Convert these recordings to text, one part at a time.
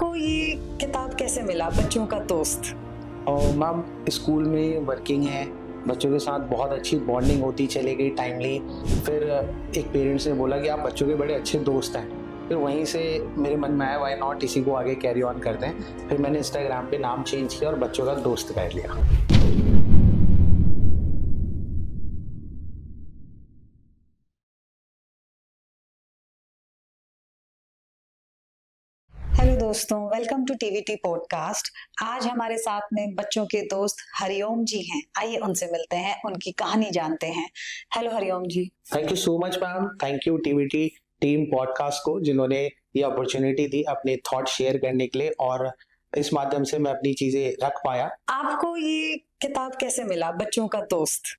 आपको ये किताब कैसे मिला, बच्चों का दोस्त? और मैम स्कूल में वर्किंग है, बच्चों के साथ बहुत अच्छी बॉन्डिंग होती चली गई टाइमली। फिर एक पेरेंट्स ने बोला कि आप बच्चों के बड़े अच्छे दोस्त हैं। फिर वहीं से मेरे मन में आया व्हाई नॉट इसी को आगे कैरी ऑन करते हैं। फिर मैंने इंस्टाग्राम पे नाम चेंज किया और बच्चों का दोस्त कर लिया। हेलो दोस्तों, वेलकम टू टीवीटी पॉडकास्ट। आज हमारे साथ में बच्चों के दोस्त हरिओम जी हैं। आइए उनसे मिलते हैं, उनकी कहानी जानते हैं। Hello Hariom ji. Thank you so much ma'am, thank you TVT team podcast को जिन्होंने ये अपॉर्चुनिटी दी अपने थॉट शेयर करने के लिए, और इस माध्यम से मैं अपनी चीजें रख पाया। आपको ये किताब कैसे मिला, बच्चों का दोस्त?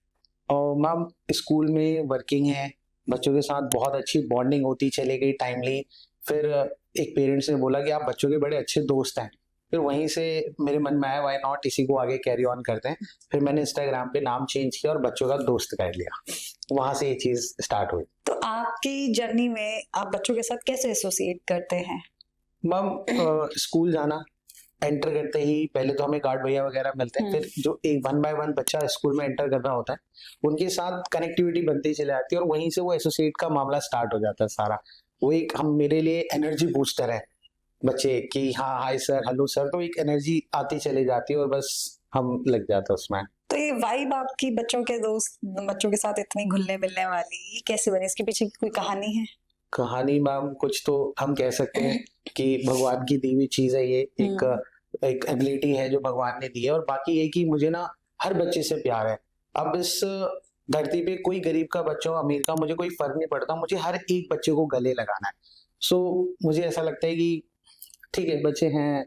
और मैम स्कूल में वर्किंग है, बच्चों के साथ बहुत अच्छी बॉन्डिंग होती चली गई टाइमली। फिर एक पेरेंट्स ने बोला कि आप बच्चों के बड़े अच्छे दोस्त हैं। फिर वहीं से मेरे मन में आया व्हाई नॉट इसी को आगे कैरी ऑन करते हैं। फिर मैंने इंस्टाग्राम पे नाम चेंज किया और बच्चों का दोस्त कर लिया। वहां से ये चीज स्टार्ट हुई। तो आपकी जर्नी में आप बच्चों के साथ कैसे एसोसिएट करते हैं? मैम स्कूल जाना, एंटर करते ही पहले तो हमें गार्ड भैया वगैरह मिलते हैं। फिर जो एक 1 बाय 1 बच्चा स्कूल में एंटर कर रहा होता है, उनके साथ कनेक्टिविटी बनती चली जाती है और वहीं से वो एसोसिएट का मामला स्टार्ट हो जाता है सारा। वो एक हम मेरे लिए एनर्जी बूस्टर है बच्चे कि हाँ हाय सर, हेलो सर, तो एक एनर्जी आती चली जाती है और बस हम लग जाते हैं उसमें। तो ये वाइब आपकी बच्चों के दोस्त, बच्चों के साथ इतनी घुलने मिलने वाली, ये कैसे बनी? इसके पीछे की कोई कहानी है? कहानी मैम कुछ तो हम कह सकते हैं कि भगवान की दी हुई चीज है ये। एक एबिलिटी है जो भगवान ने दी है, और बाकी ये कि मुझे ना हर बच्चे से प्यार है। अब इस धरती पे कोई गरीब का बच्चा हो, अमीर का, मुझे कोई फर्क नहीं पड़ता। मुझे हर एक बच्चे को गले लगाना है। सो मुझे ऐसा लगता है कि ठीक है, बच्चे हैं,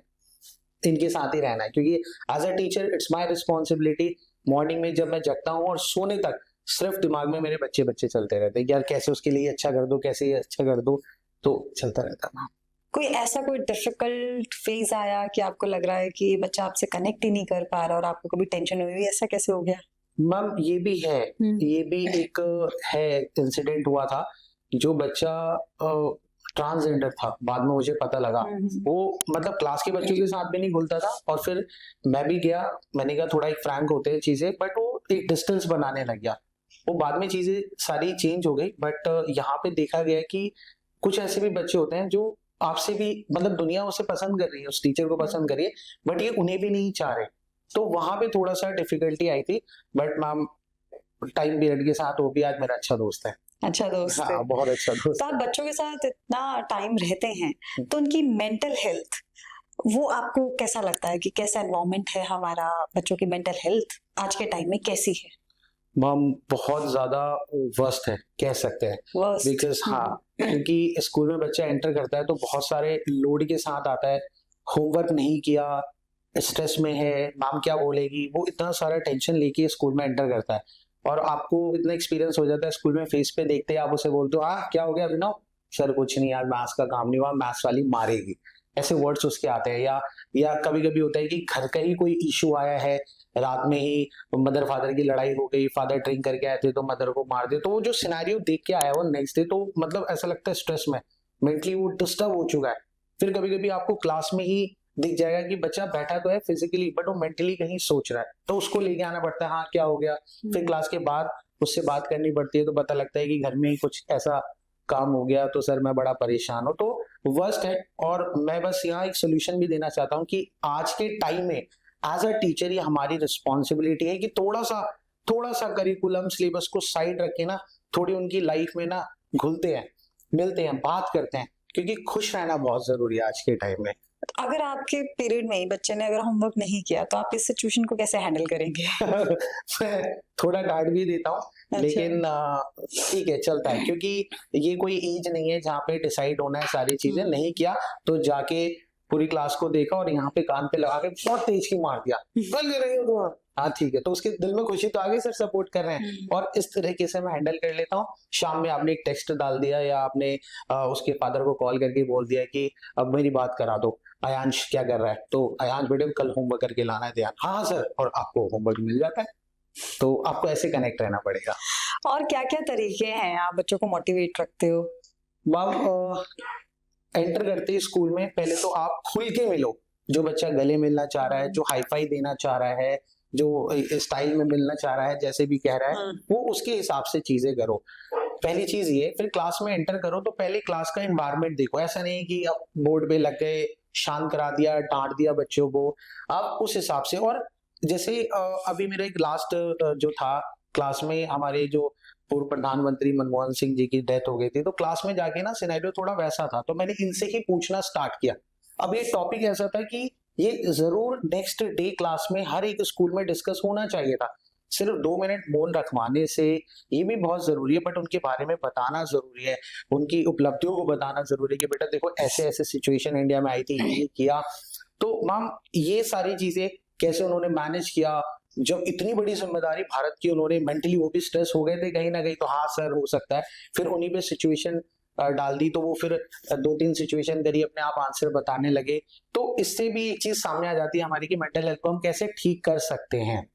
इनके साथ ही रहना है, क्योंकि as a teacher it's my responsibility. Morning में जब मैं जगता हूँ और सोने तक सिर्फ दिमाग में मेरे बच्चे बच्चे चलते रहते हैं, यार कैसे उसके लिए अच्छा कर दो, कैसे ये अच्छा कर दो, तो चलता रहता है। कोई ऐसा कोई डिफिकल्ट फेज आया कि आपको लग रहा है कि ये बच्चा आपसे कनेक्ट ही नहीं कर पा रहा और आपको कभी टेंशन हुई, ऐसा कैसे हो गया? मैम ये भी है, ये भी एक है इंसिडेंट हुआ था। जो बच्चा ट्रांसजेंडर था, बाद में मुझे पता लगा। वो मतलब क्लास के बच्चों के साथ भी नहीं घुलता था, और फिर मैं भी गया, मैंने कहा थोड़ा एक फ्रैंक होते हैं चीजें, बट वो एक डिस्टेंस बनाने लग गया। वो बाद में चीजें सारी चेंज हो गई, बट यहाँ पे देखा गया कि कुछ ऐसे भी बच्चे होते हैं जो आपसे भी, मतलब दुनिया उसे पसंद कर रही है, उस टीचर को पसंद कर रही है, बट ये उन्हें भी नहीं चाह रहे। तो वहां पे थोड़ा सा डिफिकल्टी आई थी, बट मैम टाइम पीरियड के साथ वो भी आज मेरा अच्छा दोस्त है। अच्छा दोस्त है। हाँ, बहुत अच्छा दोस्त तो आप बच्चों के साथ इतना टाइम रहते हैं, तो उनकी मेंटल हेल्थ, वो आपको कैसा लगता है कि कैसा एनवायरनमेंट है हमारा? बच्चों की मेंटल हेल्थ आज के टाइम में कैसी है? मैम बहुत ज्यादा वर्स्ट है कह सकते हैं, बिकॉज हाँ, क्योंकि स्कूल में बच्चा एंटर करता है तो बहुत सारे लोड के साथ आता है। होमवर्क नहीं किया, स्ट्रेस में है, मैम क्या बोलेगी, वो इतना सारा टेंशन लेके स्कूल में एंटर करता है। और आपको इतना एक्सपीरियंस हो जाता है स्कूल में, फेस पे देखते ही आप उसे बोलते हो हाँ क्या हो गया अभिनव, सर कुछ नहीं यार, मैथ्स का काम नहीं हुआ, मैथ्स वाली मारेगी, ऐसे वर्ड्स उसके आते हैं। या कभी कभी होता है कि घर का ही कोई इशू आया है, रात में ही मदर फादर की लड़ाई हो गई, फादर ड्रिंक करके आए थे तो मदर को मार दिया। तो वो जो सिनेरियो देख के आया वो नेक्स्ट डे, तो मतलब ऐसा लगता है स्ट्रेस में, मेंटली वो डिस्टर्ब हो चुका है। फिर कभी कभी आपको क्लास में ही दिख जाएगा कि बच्चा बैठा तो है फिजिकली, बट वो मेंटली कहीं सोच रहा है, तो उसको लेके आना पड़ता है, हाँ क्या हो गया। फिर क्लास के बाद उससे बात करनी पड़ती है, तो पता लगता है कि घर में ही कुछ ऐसा काम हो गया, तो सर मैं बड़ा परेशान हूँ। तो वर्स्ट है। और मैं बस यहाँ एक सोल्यूशन भी देना चाहता हूँ कि आज के टाइम में एज अ टीचर ये हमारी रिस्पॉन्सिबिलिटी है कि थोड़ा सा करिकुलम सिलेबस को साइड रखे ना, थोड़ी उनकी लाइफ में ना घुलते हैं, मिलते हैं, बात करते हैं, क्योंकि खुश रहना बहुत जरूरी है आज के टाइम में। अगर आपके पीरियड में ही बच्चे ने अगर होमवर्क नहीं किया, तो आप इस सिचुएशन को कैसे हैंडल करेंगे? मैं थोड़ा डांट भी देता हूँ, अच्छा। लेकिन ठीक है, चलता है, क्योंकि ये कोई एज नहीं है जहाँ पे डिसाइड होना है सारी चीजें। नहीं किया तो जाके पूरी क्लास को देखा और यहाँ पे कान पे लगा के बहुत तेज की मार दिया, बल रही हो तुम, हाँ ठीक है, तो उसके दिल में खुशी तो आ गई, सर सपोर्ट कर रहे हैं। और इस तरीके से मैं हैंडल कर लेता हूँ। शाम में आपने एक टेक्स्ट डाल दिया, या आपने उसके फादर को कॉल करके बोल दिया कि अब मेरी बात करा दो, अयांश क्या कर रहा है, तो अयांश बेटे कल होमवर्क करके लाना है ध्यान, हाँ सर, और आपको होमवर्क मिल जाता है। तो आपको ऐसे कनेक्ट रहना पड़ेगा। और क्या क्या तरीके हैं आप बच्चों को मोटिवेट रखते हो? मैम एंटर करते ही स्कूल में पहले तो आप खुल के मिलो। जो बच्चा गले मिलना चाह रहा है, जो हाई फाई देना चाह रहा है, जो स्टाइल में मिलना चाह रहा है, जैसे भी कह रहा है, वो उसके हिसाब से चीजें करो। पहली चीज ये। फिर क्लास में एंटर करो तो पहले क्लास का एनवायरनमेंट देखो। ऐसा नहीं कि अब बोर्ड पे लग गए, शांत करा दिया, डांट दिया बच्चों को, आप उस हिसाब से। और जैसे अभी मेरा एक लास्ट जो था क्लास में, हमारे जो पूर्व प्रधानमंत्री मनमोहन सिंह जी की डेथ हो गई थी, तो क्लास में जाके ना सिनेरियो थोड़ा वैसा था, तो मैंने इनसे ही पूछना स्टार्ट किया। अब ये टॉपिक ऐसा था कि ये जरूर नेक्स्ट डे क्लास में हर एक स्कूल में डिस्कस होना चाहिए था। सिर्फ 2 मिनट मौन रखवाने से ये भी बहुत जरूरी है, बट उनके बारे में बताना जरूरी है, उनकी उपलब्धियों को बताना जरूरी है कि बेटा देखो ऐसे ऐसे सिचुएशन इंडिया में आई थी, ये किया। तो मैम ये सारी चीजें कैसे उन्होंने मैनेज किया, जब इतनी बड़ी जिम्मेदारी भारत की, उन्होंने मेंटली वो भी स्ट्रेस हो गए थे कहीं ना कहीं, तो हाँ सर हो सकता है। फिर उन्हीं पे सिचुएशन डाल दी, तो वो फिर 2-3 सिचुएशन करी, अपने आप आंसर बताने लगे। तो इससे भी एक चीज सामने आ जाती है हमारी कि मेंटल हेल्थ को हम कैसे ठीक कर सकते हैं।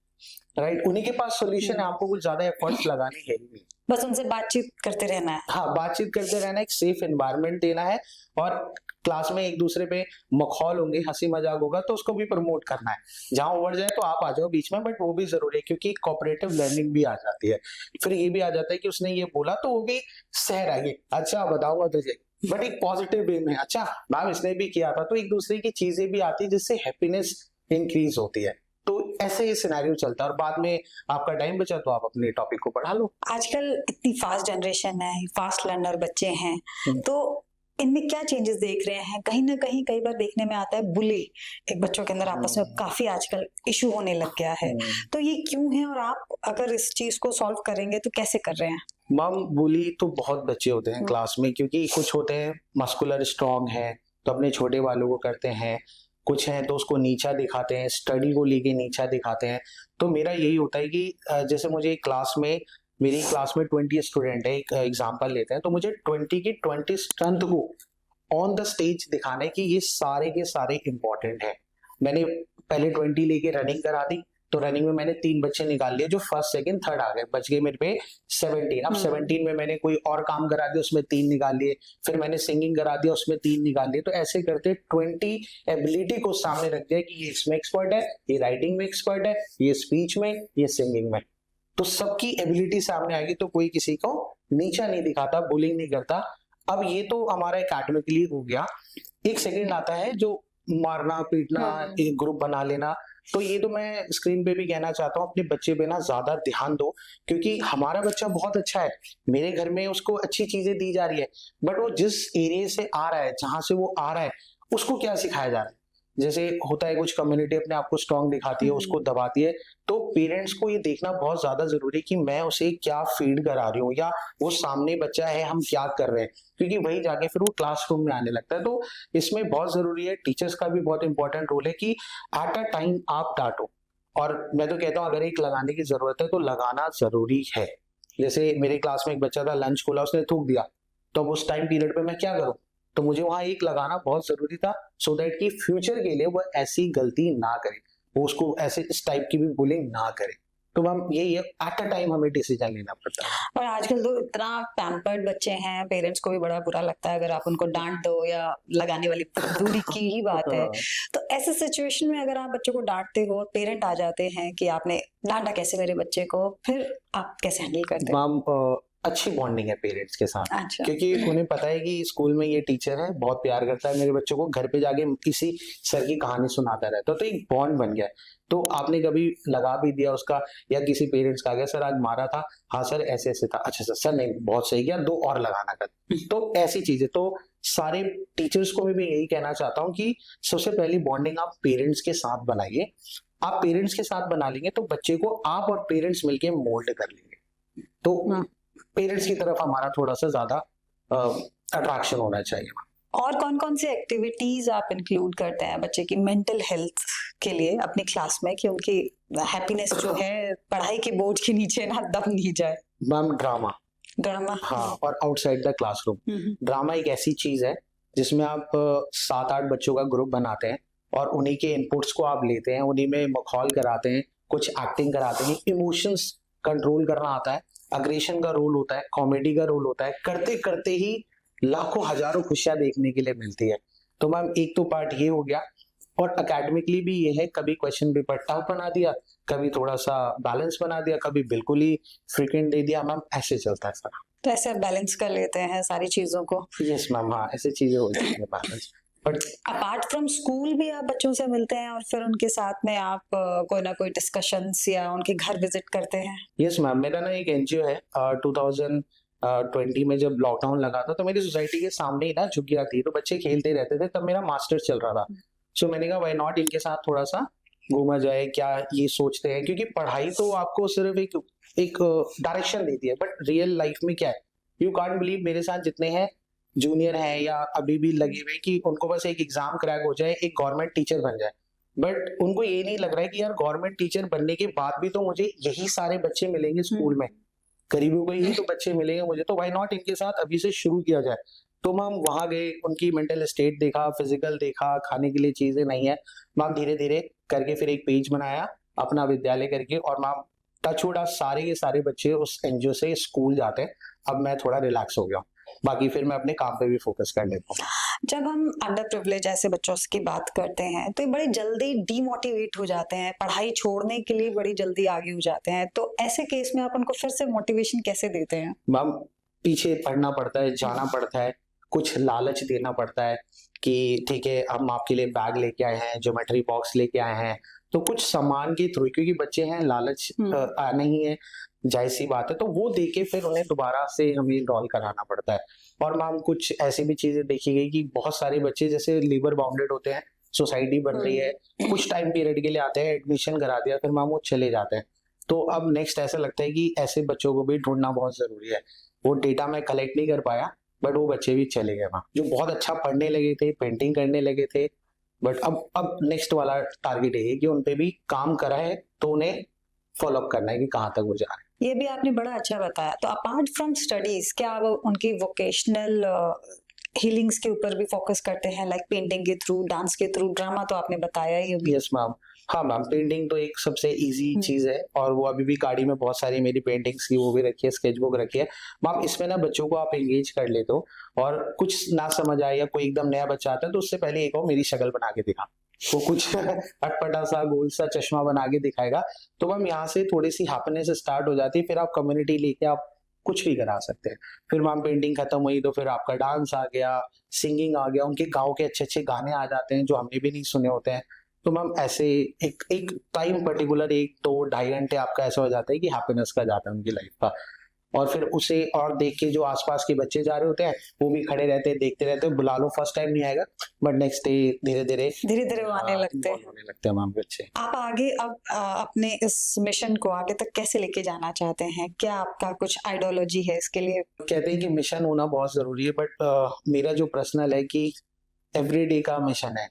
राइट, उन्हीं के पास सॉल्यूशन है, आपको कुछ ज्यादा एफर्ट्स लगाने है ही नहीं, बस उनसे बातचीत करते रहना है। हाँ, बातचीत करते रहना, एक सेफ एनवायरनमेंट देना है, और क्लास में एक दूसरे पे मखौल होंगे, हंसी मजाक होगा, तो उसको भी प्रमोट करना है। जहां ओवर जाए तो आप आ जाओ बीच में, बट वो भी जरूरी है, क्योंकि कोऑपरेटिव लर्निंग भी आ जाती है। फिर ये भी आ जाता है कि उसने ये बोला तो वो भी सह रहा है, अच्छा बताऊंगा तुझे, बट एक पॉजिटिव वे में, अच्छा मैम इसने भी किया था, तो एक दूसरे की चीजें भी आती है जिससे हैप्पीनेस इंक्रीज होती है। तो ऐसे ही सिनेरियो चलता है, और बाद में आपका टाइम बचा तो आप अपने टॉपिक को पढ़ा लो। आजकल इतनी फास्ट जनरेशन है, फास्ट लर्नर बच्चे हैं, तो इनमें क्या चेंजेस देख रहे हैं? कहीं ना कहीं कई बार देखने में आता है बुली, एक बच्चों के अंदर आपस में काफी आजकल इशू होने लग गया है, तो ये क्यों है, और आप अगर इस चीज को सॉल्व करेंगे तो कैसे कर रहे हैं? मैम बुली तो बहुत बच्चे होते हैं क्लास में, क्योंकि कुछ होते हैं मस्कुलर स्ट्रॉन्ग है तो अपने छोटे वालों को करते हैं, कुछ हैं तो उसको नीचा दिखाते हैं, स्टडी को लेके नीचा दिखाते हैं। तो मेरा यही होता है कि जैसे मुझे क्लास में, मेरी क्लास में 20 स्टूडेंट है, एक एग्जांपल लेते हैं, तो मुझे 20 की 20 स्ट्रेंथ को ऑन द स्टेज दिखाना है कि ये सारे के सारे इंपॉर्टेंट है। मैंने पहले 20 लेके रनिंग करा दी, तो रनिंग में मैंने 3 बच्चे निकाल लिए जो फर्स्ट सेकंड थर्ड आ गए, बच गए मेरे पे 17। अब 17 में मैंने कोई और काम करा दिया, उसमें 3 निकाल लिए, फिर मैंने सिंगिंग करा दिया, उसमें 3 निकाल लिए। तो ऐसे करते 20 एबिलिटी को सामने रख दिया कि ये इसमें एक्सपर्ट है, ये राइटिंग में एक्सपर्ट है, ये स्पीच में, ये सिंगिंग में। तो सबकी एबिलिटी सामने आएगी, तो कोई किसी को नीचा नहीं दिखाता, बुलिंग नहीं करता। अब ये तो हमारा एकेडमिकली हो गया। एक सेकंड आता है जो मारना पीटना, एक ग्रुप बना लेना। तो ये तो मैं स्क्रीन पे भी कहना चाहता हूँ, अपने बच्चे पे ना ज्यादा ध्यान दो, क्योंकि हमारा बच्चा बहुत अच्छा है, मेरे घर में उसको अच्छी चीजें दी जा रही है, बट वो जिस एरिया से आ रहा है, जहां से वो आ रहा है, उसको क्या सिखाया जा रहा है। जैसे होता है कुछ कम्युनिटी अपने आप को स्ट्रांग दिखाती है, उसको दबाती है, तो पेरेंट्स को ये देखना बहुत ज्यादा जरूरी है कि मैं उसे क्या फीड करा रही हूँ, या वो सामने बच्चा है हम क्या कर रहे हैं, क्योंकि वही जाके फिर वो क्लासरूम में आने लगता है। तो इसमें बहुत जरूरी है, टीचर्स का भी बहुत इंपॉर्टेंट रोल है कि एट अ टाइम आप डांटो। और मैं तो कहता हूँ अगर एक लगाने की जरूरत है तो लगाना जरूरी है। जैसे मेरे क्लास में एक बच्चा था, लंच खोला उसने थूक दिया, तो अब उस टाइम पीरियड पे मैं क्या करूँ, तो मुझे वहां एक लगाना बहुत जरूरी था, सो दैट कि फ्यूचर के लिए वो ऐसी गलती ना करे, वो उसको ऐसे इस टाइप की भी बुलिंग ना करे। तो मैम यही है, एट अ टाइम हमें डिसीजन लेना पड़ता है। और आजकल तो इतना पैम्पर्ड बच्चे हैं, पेरेंट्स को भी बड़ा बुरा लगता है अगर आप उनको डांट दो, या लगाने वाली दूरी की ही बात है। तो ऐसे सिचुएशन में अगर आप बच्चों को डांटते हो, पेरेंट आ जाते हैं कि आपने डांटा कैसे मेरे बच्चे को, फिर आप कैसे हैंडल करते हो? मैम अच्छी बॉन्डिंग है पेरेंट्स के साथ। अच्छा। क्योंकि उन्हें पता है कि स्कूल में ये टीचर है, बहुत प्यार करता है मेरे बच्चों को, घर पे जाके किसी सर की कहानी सुनाता रहता है, तो एक बॉन्ड बन गया है। तो आपने कभी लगा भी दिया उसका, या किसी पेरेंट्स का गया सर आज मारा था, हाँ सर ऐसे ऐसे था, अच्छा सर, सर नहीं बहुत सही किया, 2 और लगाना कर। तो ऐसी चीजें, तो सारे टीचर्स को भी मैं यही कहना चाहता हूँ कि सबसे पहली बॉन्डिंग आप पेरेंट्स के साथ बनाइए। आप पेरेंट्स के साथ बना लेंगे तो बच्चे को आप और पेरेंट्स मिलके मोल्ड कर लेंगे। तो पेरेंट्स की तरफ हमारा थोड़ा सा ज्यादा अट्रैक्शन होना चाहिए। और कौन कौन सी एक्टिविटीज आप इंक्लूड करते हैं बच्चे की मेंटल हेल्थ के लिए अपनी क्लास में, कि उनकी हैप्पीनेस जो है पढ़ाई के बोझ के नीचे ना दब नहीं जाए? मैम ड्रामा, हाँ, और आउटसाइड द क्लासरूम। ड्रामा एक ऐसी चीज है जिसमें आप 7-8 बच्चों का ग्रुप बनाते हैं, और उन्हीं के इनपुट्स को आप लेते हैं, उन्हीं में मखौल कराते हैं, कुछ एक्टिंग कराते हैं, इमोशंस कंट्रोल करना आता है, अग्रेशन का रोल होता है, कॉमेडी का रोल होता है। करते करते ही लाखों हजारों खुशियां देखने के लिए मिलती है। तो मैम एक तो पार्ट ये हो गया, और एकेडमिकली भी ये है, कभी क्वेश्चन पेपर टफ बना दिया, कभी थोड़ा सा बैलेंस बना दिया, कभी बिल्कुल ही फ्रीक्वेंट दे दिया मैम, ऐसे चलता है सर। तो ऐसे बैलेंस कर लेते हैं सारी चीजों को। यस मैम, हाँ ऐसे चीजें हो जाती है balance. But apart from school भी आप बच्चों से मिलते हैं और फिर उनके साथ में आप कोई ना कोई डिस्कशंस या उनके घर विजिट करते हैं? यस मैम, मेरा ना एक एनजीओ है, 2020 में जब लॉकडाउन लगा था तो मेरी सोसाइटी के सामने ही ना झुग्गियां थी, तो बच्चे खेलते रहते थे, तब मेरा मास्टर्स चल रहा था। सो मैंने कहा व्हाई नॉट इनके साथ थोड़ा सा घूमा जाए, क्या ये सोचते हैं, क्योंकि पढ़ाई तो आपको सिर्फ एक डायरेक्शन देती है, बट रियल लाइफ में क्या है, यू कांट बिलीव, मेरे साथ जितने हैं जूनियर हैं या अभी भी लगे हुए कि उनको बस एक एग्जाम क्रैक हो जाए, एक गवर्नमेंट टीचर बन जाए, बट उनको ये नहीं लग रहा है कि यार गवर्नमेंट टीचर बनने के बाद भी तो मुझे यही सारे बच्चे मिलेंगे स्कूल में, करीबी को यही तो बच्चे मिलेंगे मुझे, तो व्हाई नॉट इनके साथ अभी से शुरू किया जाए। तो हम वहां गए, उनकी मेंटल स्टेट देखा, फिजिकल देखा, खाने के लिए चीजें नहीं है मैम, धीरे धीरे करके फिर एक पेज बनाया अपना विद्यालय करके, और मैम टचवुड सारे के सारे बच्चे उस एनजीओ से स्कूल जाते हैं। अब मैं थोड़ा रिलैक्स हो गया, बाकी फिर मैं अपने काम पे भी फोकस कर लेता हूँ। जब हम अंडर प्रिविलेज ऐसे बच्चों की बात करते हैं तो ये बड़ी जल्दी डीमोटिवेट हो जाते हैं, पढ़ाई छोड़ने के लिए बड़ी जल्दी आगे हो जाते हैं, तो ऐसे केस में आप उनको फिर से मोटिवेशन कैसे देते हैं? मैम पीछे पढ़ना पड़ता है, जाना पड़ता है, कुछ लालच देना पड़ता है कि ठीक है हम आपके लिए बैग लेके आए हैं, ज्योमेट्री बॉक्स लेके आए हैं, तो कुछ सामान के थ्रू, क्योंकि बच्चे हैं लालच आना ही है, जाहिर सी बात है, तो वो देके फिर उन्हें दोबारा से हमें इनरोल कराना पड़ता है। और मैम कुछ ऐसी भी चीजें देखी गई कि बहुत सारे बच्चे जैसे लेबर बाउंडेड होते हैं, सोसाइटी बन रही है, कुछ टाइम पीरियड के लिए आते हैं, एडमिशन करा दिया, फिर मैम वो चले जाते हैं। तो अब नेक्स्ट ऐसा लगता है कि ऐसे बच्चों को भी ढूंढना बहुत जरूरी है। वो डेटा मैं कलेक्ट नहीं कर पाया, बट वो बच्चे भी चले गए वहाँ, जो बहुत अच्छा पढ़ने लगे थे, पेंटिंग करने लगे थे, बट अब नेक्स्ट वाला टारगेट है कि उन पे भी काम करा है, तो उन्हें फॉलोअप करना है कि कहाँ तक वो जा रहे हैं। ये भी आपने बड़ा अच्छा बताया। तो अपार्ट फ्रॉम स्टडीज क्या आप उनकी वोकेशनल हीलिंग्स के ऊपर भी फोकस करते हैं, लाइक पेंटिंग के थ्रू, डांस के थ्रू, ड्रामा तो आपने बताया ही अभी? यस मैम, हाँ मैम, पेंटिंग तो एक सबसे इजी चीज है, और वो अभी भी गाड़ी में बहुत सारी मेरी पेंटिंग्स की वो भी रखी है, स्केच बुक रखी है मैम। इसमें ना बच्चों को आप एंगेज कर लेते हो, और कुछ ना समझ आए या कोई एकदम नया बच्चा आता है तो उससे पहले एक और मेरी शक्ल बना के दिखा, वो कुछ अटपटा सा गोल सा चश्मा बना के दिखाएगा, तो मैम यहाँ से थोड़ी सी हैप्पीनेस स्टार्ट हो जाती है, फिर आप कम्युनिटी लेके आप कुछ भी करा सकते हैं। फिर मैम पेंटिंग खत्म हुई तो फिर आपका डांस आ गया, सिंगिंग आ गया, उनके गाँव के अच्छे अच्छे गाने आ जाते हैं जो हमने भी नहीं सुने होते हैं। तो मैम ऐसे एक एक टाइम पर्टिकुलर 1-2-2.5 घंटे आपका ऐसा हो जाता है कि हैप्पीनेस का जाता है उनकी लाइफ का, और फिर उसे और देख के जो आसपास के बच्चे जा रहे होते हैं वो भी खड़े रहते हैं, देखते रहते हैं, बुला लो, फर्स्ट टाइम नहीं आएगा बट नेक्स्ट डे धीरे धीरे वो आने लगते हैं। होने लगते हैं मैम बच्चे। आप आगे अब अपने इस मिशन को आगे तक कैसे लेके जाना चाहते हैं? क्या आपका कुछ आइडियोलॉजी है इसके लिए? कहते हैं कि मिशन होना बहुत जरूरी है, बट मेरा जो पर्सनल है कि एवरीडे का मिशन है।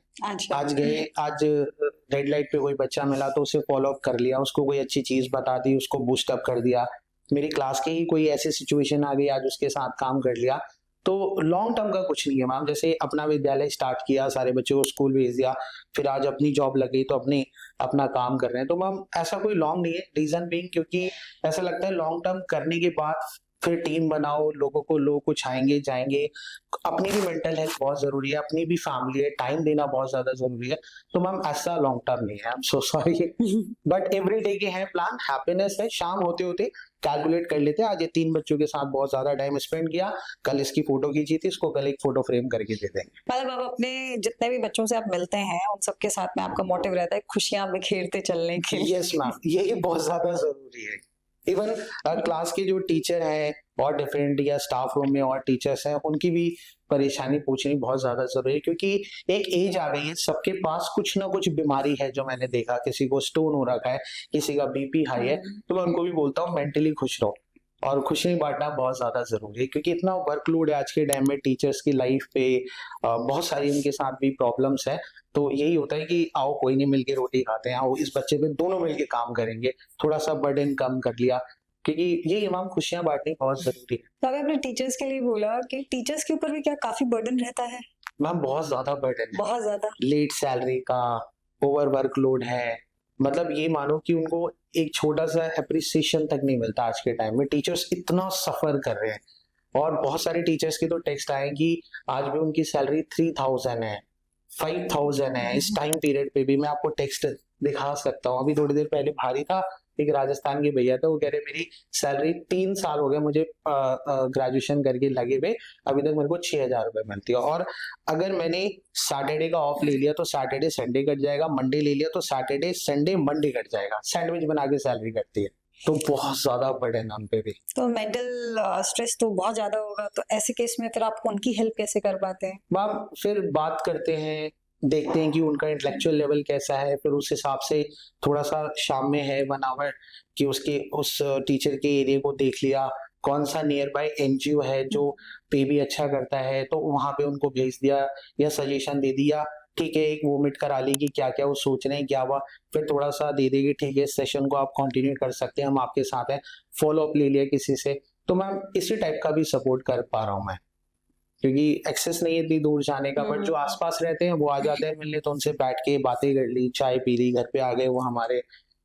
आज गए, आज रेड लाइट पे कोई बच्चा मिला तो उसे फॉलो अप कर लिया, उसको कोई अच्छी चीज बता दी, उसको बूस्ट अप कर दिया, मेरी क्लास के ही कोई ऐसी सिचुएशन आ गई, आज उसके साथ काम कर लिया। तो लॉन्ग टर्म का कुछ नहीं है मैम, जैसे अपना विद्यालय स्टार्ट किया, सारे बच्चों को स्कूल भेज दिया, फिर आज अपनी जॉब लगी तो अपना काम कर रहे हैं, तो मैम ऐसा कोई लॉन्ग नहीं है। रीजन बीइंग क्योंकि ऐसा लगता है लॉन्ग टर्म करने के बाद फिर टीम बनाओ, लोग कुछ आएंगे जाएंगे, अपनी भी मेंटल हेल्थ बहुत जरूरी है, अपनी भी फैमिली है, टाइम देना बहुत ज्यादा जरूरी है, तो मैम ऐसा लॉन्ग टर्म नहीं है, I am so sorry, but every day के हैं प्लान, हैप्पीनेस है। शाम होते होते कैलकुलेट कर लेते हैं, आज ये 3 बच्चों के साथ बहुत ज्यादा टाइम स्पेंड किया, कल इसकी फोटो खींची थी, इसको कल एक फोटो फ्रेम करके दे देंगे। मतलब आप अपने जितने भी बच्चों से आप मिलते हैं उन सबके साथ में आपका मोटिव रहता है खुशियां बिखेरते चलने के लिए? यस मैम, यही बहुत ज्यादा जरूरी है। इवन क्लास के जो टीचर हैं और डिफरेंट या स्टाफ रूम में और टीचर्स हैं, उनकी भी परेशानी पूछनी बहुत ज्यादा जरूरी है, क्योंकि एक एज आ गई है, सबके पास कुछ ना कुछ बीमारी है, जो मैंने देखा किसी को स्टोन हो रखा है, किसी का बीपी हाई है, तो मैं उनको भी बोलता हूँ मेंटली खुश रहो, और खुशी बांटना बहुत ज्यादा जरूरी है, क्योंकि इतना वर्कलोड है आज के टाइम में टीचर्स की लाइफ पे, बहुत सारी उनके साथ भी प्रॉब्लम्स है, तो यही होता है कि आओ कोई नहीं, मिलके रोटी खाते हैं, आओ इस बच्चे पे दोनों मिलके काम करेंगे, थोड़ा सा बर्डन कम कर लिया, क्योंकि ये इमाम खुशियां बांटनी बहुत जरूरी है। तो अभी आपने टीचर्स के लिए बोला कि टीचर्स के ऊपर भी क्या काफी बर्डन रहता है? मैम बहुत ज्यादा बर्डन है, बहुत ज्यादा। लेट सैलरी का, ओवर वर्कलोड है, मतलब ये मानो कि उनको एक छोटा सा अप्रिसिएशन तक नहीं मिलता आज के टाइम में, टीचर्स इतना सफर कर रहे हैं, और बहुत सारे टीचर्स के तो टेक्स्ट आए कि आज भी उनकी सैलरी 3000 है, 5000 है। इस टाइम पीरियड पे भी मैं आपको टेक्स्ट दिखा सकता हूँ। अभी थोड़ी देर पहले भारी था, एक राजस्थान के भैया थे, वो कह रहे मेरी सैलरी 3 साल हो गए मुझे ग्रेजुएशन करके लगे हुए, अभी तक मेरे को 6000 रुपए मिलती है। और अगर मैंने सैटरडे का ऑफ ले लिया तो सैटरडे संडे कट जाएगा, मंडे ले लिया तो सैटरडे संडे मंडे कट जाएगा, सैंडविच बना के सैलरी कटती है। तो बहुत ज्यादा बर्डन हम पे भी। तो मेंटल स्ट्रेस तो बहुत ज्यादा होगा, तो ऐसे केस में फिर आप उनकी हेल्प कैसे कर पाते हैं? मैम फिर बात करते हैं, देखते हैं कि उनका इंटेलेक्चुअल लेवल कैसा है, फिर उस हिसाब से थोड़ा सा शाम में है 1 आवर कि उसके उस टीचर के एरिया को देख लिया, कौन सा नियर बाय एनजीओ है जो पे भी अच्छा करता है तो वहां पे उनको भेज दिया, या सजेशन दे दिया, ठीक है एक वो मीट करा ली कि क्या क्या वो सोच रहे हैं, क्या हुआ, फिर थोड़ा सा दे देगी, ठीक है इस सेशन को आप कंटिन्यू कर सकते हैं, हम आपके साथ हैं, फॉलो अप ले लिया किसी से। तो मैम इसी टाइप का भी सपोर्ट कर पा रहा हूँ मैं, क्योंकि एक्सेस नहीं है इतनी दूर जाने का, बट जो आसपास रहते हैं वो आ जाते हैं मिलने, तो उनसे बैठ के बातें कर ली, चाय पी ली, घर पे आ गए वो हमारे।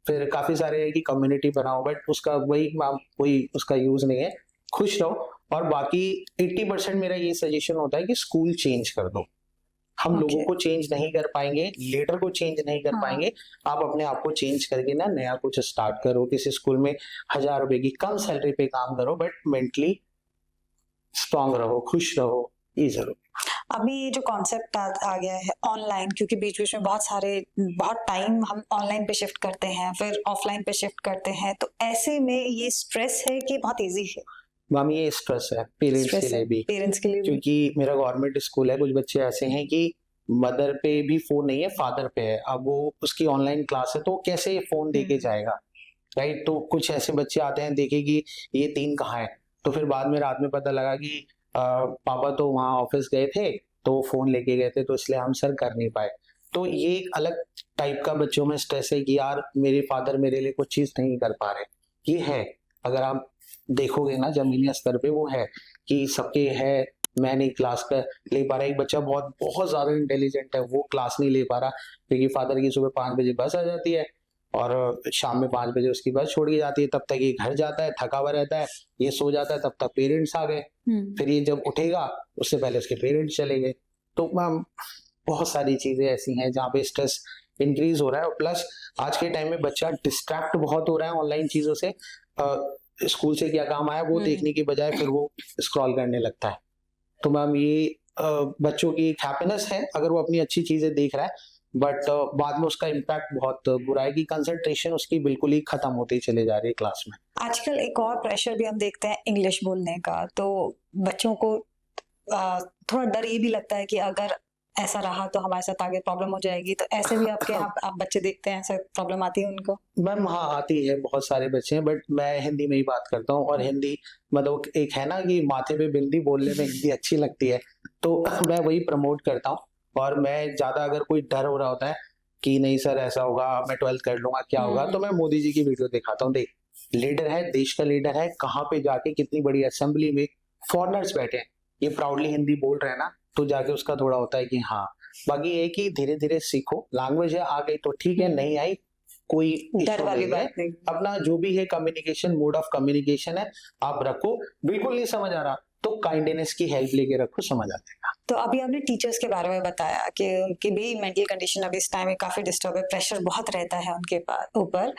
फिर काफी सारे है कि कम्युनिटी बनाओ, बट उसका वही उसका यूज नहीं है। खुश रहो, और बाकी 80% मेरा ये सजेशन होता है कि स्कूल चेंज कर दो। हम लोगों को चेंज नहीं कर पाएंगे, लीडर को चेंज नहीं कर पाएंगे, आप अपने आप को चेंज करके ना नया कुछ स्टार्ट करो। किसी स्कूल में 1000 रुपए की कम सैलरी पे काम करो, बट मेंटली स्ट्रांग रहो, खुश रहो, ये जरूर। अभी ये जो कॉन्सेप्ट आ गया है ऑनलाइन, क्योंकि बीच बीच में बहुत टाइम हम ऑनलाइन पे शिफ्ट करते हैं, फिर ऑफलाइन पे शिफ्ट करते हैं, तो ऐसे में ये स्ट्रेस है कि बहुत इजी है? मैम ये स्ट्रेस है पेरेंट्स के लिए भी, क्योंकि मेरा गवर्नमेंट स्कूल है, कुछ बच्चे ऐसे हैं कि मदर पे भी फोन नहीं है, फादर पे है, अब वो उसकी ऑनलाइन क्लास है तो कैसे फोन देके जाएगा, राइट। तो कुछ ऐसे बच्चे आते हैं देखे कि ये 3 कहाँ है, तो फिर बाद में रात में पता लगा कि पापा तो वहाँ ऑफिस गए थे तो फोन लेके गए थे, तो इसलिए हम सर कर नहीं पाए। तो ये एक अलग टाइप का बच्चों में स्ट्रेस है कि यार मेरे फादर मेरे लिए कुछ चीज नहीं कर पा रहे। ये है, अगर आप देखोगे ना जमीनी स्तर पे वो है कि सबके है, मैं नहीं क्लास कर ले पा रहा। एक बच्चा बहुत बहुत ज्यादा इंटेलिजेंट है, वो क्लास नहीं ले पा रहा क्योंकि फादर की सुबह 5 बजे बस आ जाती है और शाम में 5 बजे उसकी बस छोड़ के जाती है, तब तक ये घर जाता है, थका हुआ रहता है, ये सो जाता है, तब तक पेरेंट्स आ गए, फिर ये जब उठेगा उससे पहले उसके पेरेंट्स चले गए। तो मैम बहुत सारी चीजें ऐसी हैं जहाँ पे स्ट्रेस इंक्रीज हो रहा है, और प्लस आज के टाइम में बच्चा डिस्ट्रैक्ट बहुत हो रहा है ऑनलाइन चीजों से। स्कूल से क्या काम आया वो देखने की बजाय फिर वो स्क्रॉल करने लगता है। तो मैम ये बच्चों की एक हैप्पीनेस है अगर वो अपनी अच्छी चीजें देख रहा है, बट बाद में उसका इम्पैक्ट बहुत बुरा है कि कंसंट्रेशन उसकी बिल्कुल ही खत्म होती चले जा रही है क्लास में। आजकल एक और प्रेशर भी हम देखते हैं इंग्लिश बोलने का, तो बच्चों को थोड़ा डर ये भी लगता है कि अगर ऐसा रहा तो हमारे साथ आगे प्रॉब्लम हो जाएगी, तो ऐसे भी आपके यहाँ आप बच्चे देखते हैं, ऐसे प्रॉब्लम आती है उनको? मैम हाँ आती है, बहुत सारे बच्चे हैं, बट मैं हिंदी में ही बात करता हूँ, और हिंदी मतलब एक है ना कि माथे पे बिंदी बोलने में हिंदी अच्छी लगती है, तो मैं वही प्रमोट करता हूँ। और मैं ज्यादा अगर कोई डर हो रहा होता है कि नहीं सर ऐसा होगा, मैं 12th कर लूंगा क्या होगा, तो मैं मोदी जी की वीडियो दिखाता हूँ, देख लीडर है, देश का लीडर है, कहाँ पे जाके कितनी बड़ी असेंबली में फॉरनर्स बैठे हैं, ये प्राउडली हिंदी बोल रहे हैं ना, तो जाके उसका थोड़ा होता है कि हाँ। बाकी ये कि धीरे धीरे सीखो, लैंग्वेज है आ गई तो ठीक है, नहीं आई कोई डर वाली बात नहीं। अपना जो भी है कम्युनिकेशन, मोड ऑफ कम्युनिकेशन है आप रखो, बिल्कुल नहीं समझ आ रहा तो काइंडनेस की हेल्प लेके रखो, समझ आ जाएगा। तो अभी आपने टीचर्स के बारे में बताया कि उनकी भी मेंटल कंडीशन अभी इस टाइम में काफी डिस्टर्ब है, प्रेशर बहुत रहता है उनके ऊपर,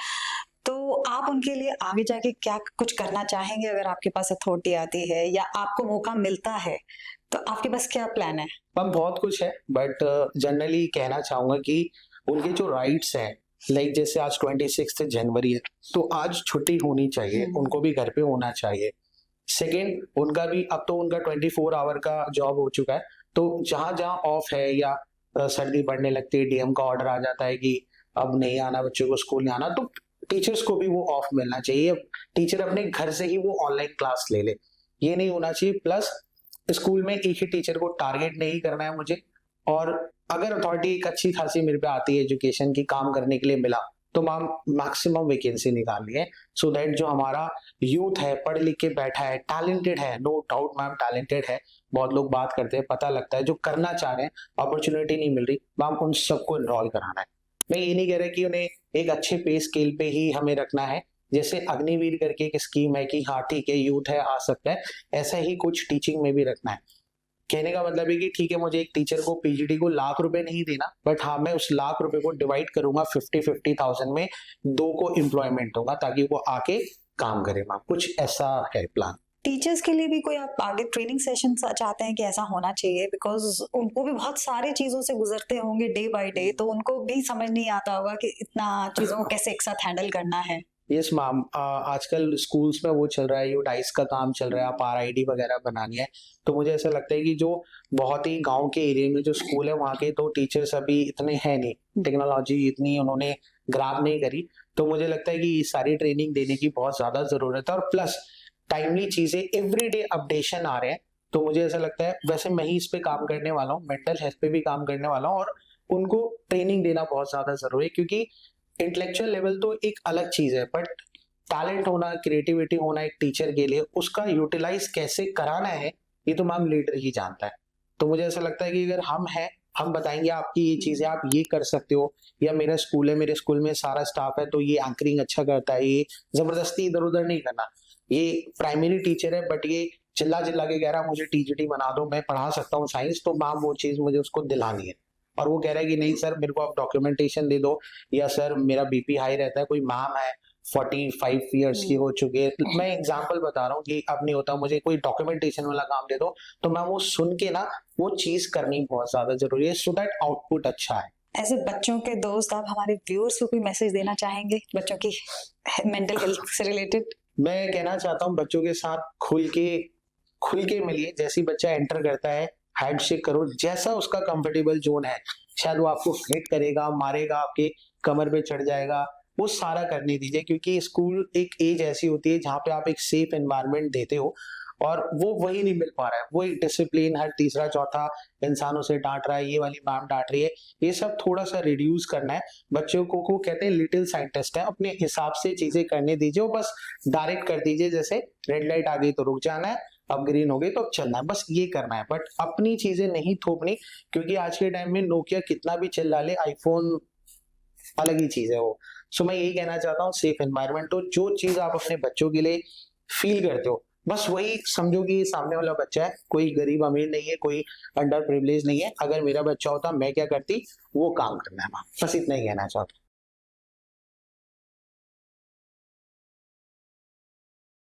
तो आप उनके लिए आगे जाके क्या कुछ करना चाहेंगे अगर आपके पास अथॉरिटी आती है या आपको मौका मिलता है, तो आपके पास क्या प्लान है? मैम बहुत कुछ है, बट जनरली कहना चाहूंगा कि उनके जो राइट्स हैं, लाइक जैसे आज 26 जनवरी है तो आज छुट्टी होनी चाहिए, उनको भी घर पे होना चाहिए। सेकेंड, उनका भी अब तो उनका 24 आवर का जॉब हो चुका है, तो जहां जहां ऑफ है या सर्दी पड़ने लगती है, डीएम का ऑर्डर आ जाता है कि अब नहीं आना बच्चों को, स्कूल नहीं आना, तो टीचर्स को भी वो ऑफ मिलना चाहिए। टीचर अपने घर से ही वो ऑनलाइन क्लास ले ले, ये नहीं होना चाहिए। प्लस स्कूल में एक ही टीचर को टारगेट नहीं करना है मुझे, और अगर अथॉरिटी एक अच्छी खासी मेरे पे आती है एजुकेशन की काम करने के लिए मिला, तो मैम मैक्सिमम वैकेंसी निकालनी है, सो दैट जो हमारा यूथ है पढ़ लिख के बैठा है, टैलेंटेड है, नो डाउट मैम टैलेंटेड है, बहुत लोग बात करते हैं, पता लगता है, जो करना चाह रहे हैं अपॉर्चुनिटी नहीं मिल रही, मैम उन सबको इनरोल कराना है। मैं ये नहीं कह रहा कि उन्हें एक अच्छे पे स्केल पे ही हमें रखना है, जैसे अग्निवीर करके एक स्कीम है कि हाँ ठीक है यूथ है आ सकता है, ऐसा ही कुछ टीचिंग में भी रखना है। कहने का मतलब है कि ठीक है मुझे एक टीचर को पीजीडी को लाख रुपए नहीं देना, बट हाँ मैं उस लाख रुपए को डिवाइड करूंगा 50,000 में, 2 को एम्प्लॉयमेंट होगा ताकि वो आके काम करे। मैम कुछ ऐसा है प्लान। टीचर्स के लिए भी कोई आप आगे ट्रेनिंग सेशन चाहते हैं कि ऐसा होना चाहिए, बिकॉज उनको भी बहुत सारी चीजों से गुजरते होंगे डे बाय डे, तो उनको भी समझ नहीं आता होगा कि इतना चीजों को कैसे एक साथ हैंडल करना है। यस मैम, आजकल स्कूल्स में वो चल रहा है, यूडाइस का काम चल रहा है, आप आरआईडी वगैरह बनानी है। तो मुझे ऐसा लगता है कि जो बहुत ही गांव के एरिया में जो स्कूल है वहाँ के तो टीचर्स अभी इतने हैं नहीं, टेक्नोलॉजी इतनी उन्होंने ग्राब नहीं करी, तो मुझे लगता है कि सारी ट्रेनिंग देने की बहुत ज्यादा जरूरत है। और प्लस टाइमली चीजें एवरीडे अपडेशन आ रहे हैं, तो मुझे ऐसा लगता है, वैसे मैं ही इस पे काम करने वाला हूँ, मेंटल हेल्थ पे भी काम करने वाला हूँ, और उनको ट्रेनिंग देना बहुत ज्यादा जरूरी है, क्योंकि इंटेलेक्चुअल लेवल तो एक अलग चीज है, बट टैलेंट होना, क्रिएटिविटी होना एक टीचर के लिए, उसका यूटिलाइज कैसे कराना है ये तो मैम लीडर ही जानता है। तो मुझे ऐसा लगता है कि अगर हम हैं, हम बताएंगे आपकी ये चीजें आप ये कर सकते हो, या मेरा स्कूल है, मेरे स्कूल में सारा स्टाफ है तो ये एंकरिंग अच्छा करता है, ये जबरदस्ती इधर उधर नहीं करना। ये प्राइमरी टीचर है बट ये चिल्ला चिल्ला के कह रहा है मुझे टीजीटी बना दो, मैं पढ़ा सकता हूँ साइंस, तो मैम वो चीज मुझे उसको दिलानी है। और वो कह रहा है कि नहीं सर मेरे को आप डॉक्यूमेंटेशन दे दो, या सर मेरा बीपी हाई रहता है, कोई मैम है 45 ईयर्स की हो चुकी है, मैं एग्जांपल बता रहा हूँ कि अब नहीं होता, मुझे कोई डॉक्यूमेंटेशन वाला काम दे दो, तो मैं वो सुन के ना वो चीज करनी बहुत ज्यादा जरूरी है, सो दैट आउटपुट अच्छा है। ऐसे बच्चों के दोस्त, आप हमारे व्यूअर्स को कोई मैसेज देना चाहेंगे बच्चों की मेंटल हेल्थ से रिलेटेड? मैं कहना चाहता हूँ बच्चों के साथ खुल के मिलिए, जैसी बच्चा एंटर करता है हैंडशेक करो, जैसा उसका कंफर्टेबल जोन है, शायद वो आपको हिट करेगा, मारेगा, आपके कमर पे चढ़ जाएगा, वो सारा करने दीजिए, क्योंकि स्कूल एक एज ऐसी होती है जहाँ पे आप एक सेफ एनवायरनमेंट देते हो, और वो वही नहीं मिल पा रहा है। वो एक डिसिप्लिन, हर तीसरा चौथा इंसान उसे डांट रहा है, ये वाली मैम डांट रही है, ये सब थोड़ा सा रिड्यूस करना है। बच्चों को कहते हैं लिटिल साइंटिस्ट है, अपने हिसाब से चीजें करने दीजिए, वो बस डायरेक्ट कर दीजिए, जैसे रेड लाइट आ गई तो रुक जाना है, अब ग्रीन हो गई तो अब चलना है, बस ये करना है, बट अपनी चीजें नहीं थोपनी, क्योंकि आज के टाइम में नोकिया कितना भी चिल्ला ले, आईफोन अलग ही चीज है वो। सो मैं यही कहना चाहता हूँ, सेफ एनवायरनमेंट, तो जो चीज आप अपने बच्चों के लिए फील करते हो बस वही समझो कि सामने वाला बच्चा है, कोई गरीब अमीर नहीं है, कोई अंडर प्रिविलेज नहीं है, अगर मेरा बच्चा होता मैं क्या करती, वो काम करना है, बस इतना ही कहना चाहता हूँ।